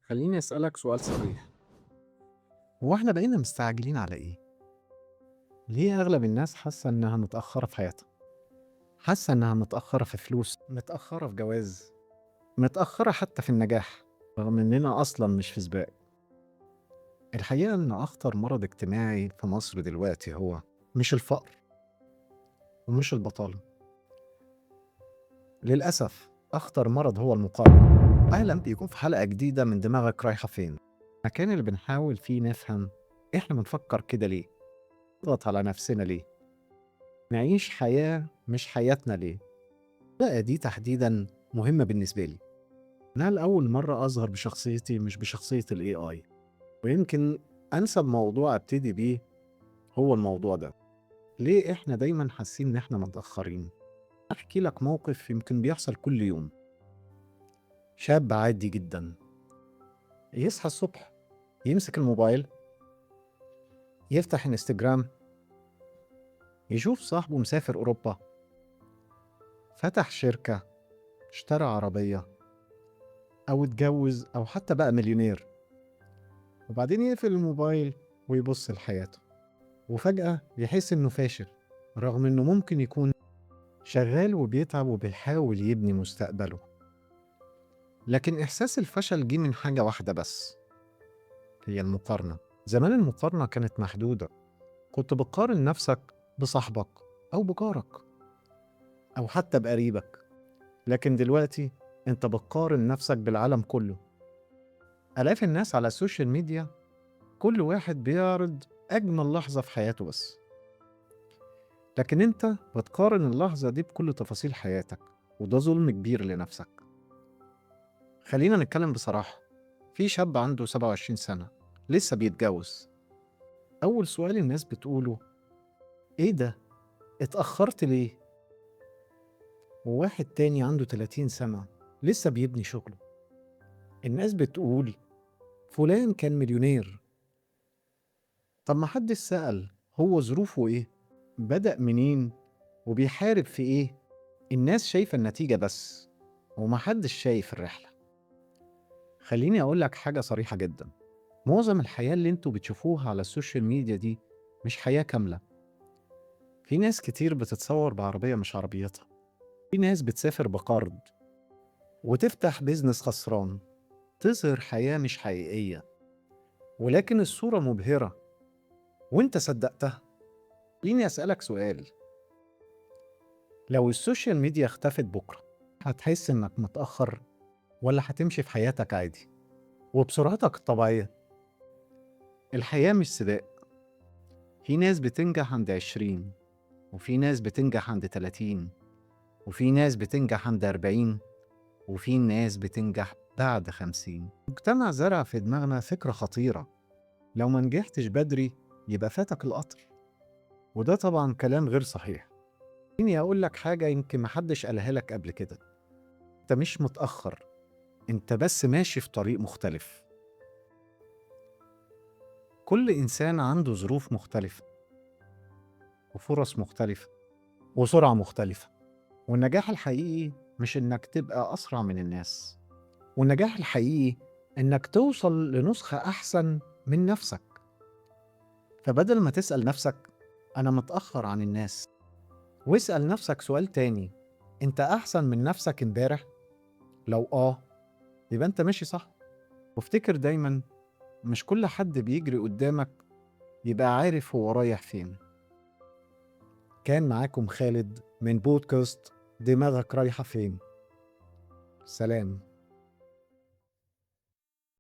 خليني أسألك سؤال صريح. هو إحنا بقينا مستعجلين على إيه؟ ليه أغلب الناس حاسة إنها متأخرة في حياتها؟ حاسة إنها متأخرة في فلوس، متأخرة في جواز، متأخرة حتى في النجاح، رغم إننا أصلا مش في سباق. الحقيقة إن أخطر مرض اجتماعي في مصر دلوقتي هو مش الفقر ومش البطالة. للأسف أخطر مرض هو المقارنة. أهلا بيكون في حلقة جديدة من دماغك رايحة فين؟ المكان اللي بنحاول فيه نفهم إحنا بنفكر كده ليه؟ نضغط على نفسنا ليه؟ نعيش حياة مش حياتنا ليه؟ بقى دي تحديدا مهمة بالنسبة لي. أنا لأول مرة أظهر بشخصيتي مش بشخصية ال AI، ويمكن أنسب موضوع أبتدي بيه هو الموضوع ده. ليه إحنا دايما حاسين إن إحنا متأخرين؟ أحكي لك موقف يمكن بيحصل كل يوم. شاب عادي جدا يصحى الصبح، يمسك الموبايل، يفتح انستجرام، يشوف صاحبه مسافر أوروبا، فتح شركة، اشترى عربية، أو اتجوز، أو حتى بقى مليونير، وبعدين يقفل الموبايل ويبص لحياته، وفجأة يحس إنه فاشل، رغم إنه ممكن يكون شغال وبيتعب وبيحاول يبني مستقبله. لكن إحساس الفشل جه من حاجة واحدة بس، هي المقارنة. زمان المقارنة كانت محدودة، كنت بتقارن نفسك بصاحبك أو بجارك أو حتى بقريبك. لكن دلوقتي أنت بتقارن نفسك بالعالم كله. آلاف الناس على السوشيال ميديا، كل واحد بيعرض أجمل لحظة في حياته بس، لكن أنت بتقارن اللحظة دي بكل تفاصيل حياتك، وده ظلم كبير لنفسك. خلينا نتكلم بصراحة. في شاب عنده 27 سنة لسه بيتجوز، أول سؤال الناس بتقوله: إيه ده؟ اتأخرت ليه؟ وواحد تاني عنده 30 سنة لسه بيبني شغله، الناس بتقول: فلان كان مليونير. طب ما حدش سأل هو ظروفه إيه؟ بدأ منين؟ وبيحارب في إيه؟ الناس شايفة النتيجة بس، ومحدش شايف الرحلة. خليني أقول لك حاجة صريحة جدا: معظم الحياة اللي انتوا بتشوفوها على السوشيال ميديا دي مش حياة كاملة. في ناس كتير بتتصور بعربية مش عربيتها، في ناس بتسافر بقرض وتفتح بيزنس خسران، تظهر حياة مش حقيقية، ولكن الصورة مبهرة وانت صدقتها. خليني أسألك سؤال: لو السوشيال ميديا اختفت بكرة، هتحس انك متأخر ولا هتمشي في حياتك عادي وبسرعتك الطبيعية؟ الحياة مش سباق. في ناس بتنجح عند 20، وفي ناس بتنجح عند 30، وفي ناس بتنجح عند 40، وفي ناس بتنجح بعد 50. المجتمع زرع في دماغنا فكرة خطيرة: لو ما نجحتش بدري يبقى فاتك القطر. وده طبعا كلام غير صحيح. خليني أقول لك حاجة يمكن محدش قالها لك قبل كده: أنت مش متأخر، أنت بس ماشي في طريق مختلف. كل إنسان عنده ظروف مختلفة، وفرص مختلفة، وسرعة مختلفة. والنجاح الحقيقي مش إنك تبقى أسرع من الناس، والنجاح الحقيقي إنك توصل لنسخة أحسن من نفسك. فبدل ما تسأل نفسك أنا متأخر عن الناس، واسأل نفسك سؤال تاني: أنت أحسن من نفسك امبارح؟ لو يبقى أنت ماشي صح. وافتكر دايما، مش كل حد بيجري قدامك يبقى عارف هو رايح فين. كان معاكم خالد من بودكاست دماغك رايحة فين. سلام.